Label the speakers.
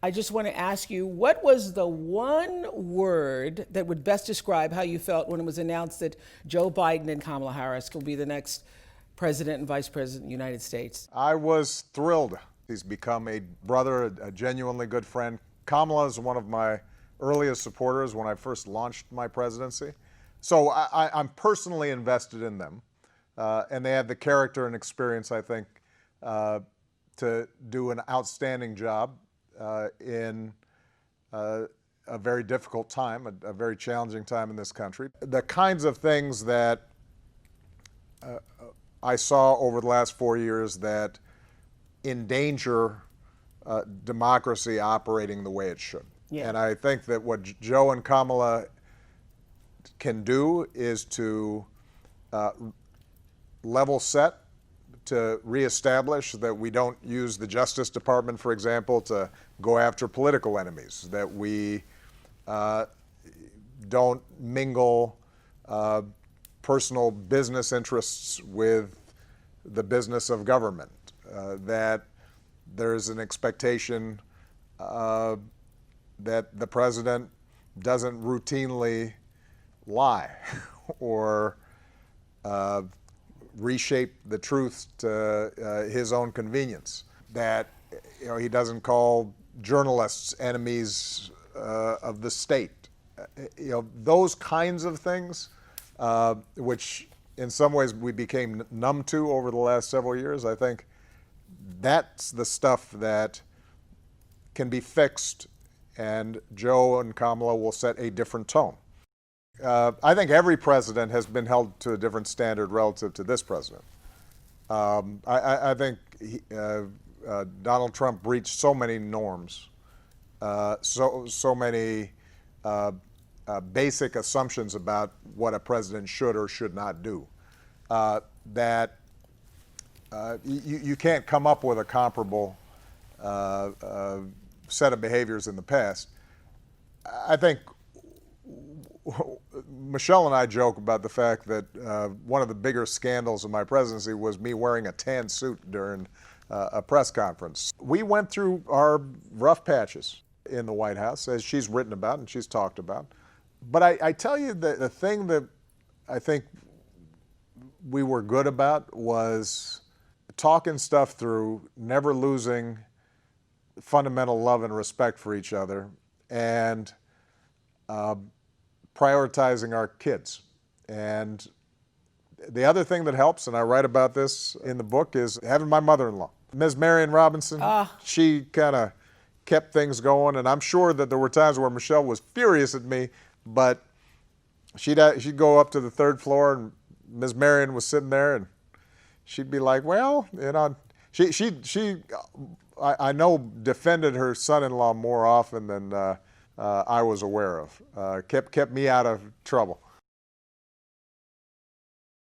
Speaker 1: I just want to ask you, what was the one word that would best describe how you felt when it was announced that Joe Biden and Kamala Harris will be the next president and vice president of the United States?
Speaker 2: I was thrilled. He's become a brother, a genuinely good friend. Kamala is one of my earliest supporters when I first launched my presidency. So I'm personally invested in them. And they have the character and experience, I think, to do an outstanding job in a very difficult time, a very challenging time in this country. The kinds of things that I saw over the last 4 years that endanger democracy operating the way it should.
Speaker 1: Yeah.
Speaker 2: And I think that what Joe and Kamala can do is to level set, to reestablish that we don't use the Justice Department, for example, to go after political enemies, that we don't mingle personal business interests with the business of government, that there's an expectation that the president doesn't routinely lie or reshape the truth to his own convenience, that he doesn't call journalists enemies of the state. Those kinds of things, which in some ways we became numb to over the last several years. I think that's the stuff that can be fixed, and Joe and Kamala will set a different tone. I think every president has been held to a different standard relative to this president. I think Donald Trump breached so many norms, so many basic assumptions about what a president should or should not do, that you can't come up with a comparable set of behaviors in the past. I think Michelle and I joke about the fact that one of the bigger scandals of my presidency was me wearing a tan suit during a press conference. We went through our rough patches in the White House, as she's written about and she's talked about. But I tell you that the thing that I think we were good about was talking stuff through, never losing fundamental love and respect for each other, and prioritizing our kids. And the other thing that helps, and I write about this in the book, is having my mother-in-law, Ms. Marion Robinson. She kind of kept things going, and I'm sure that there were times where Michelle was furious at me, but she'd go up to the third floor, and Ms. Marion was sitting there, and she'd be like, well, I know defended her son-in-law more often than I was aware of. Kept me out of trouble.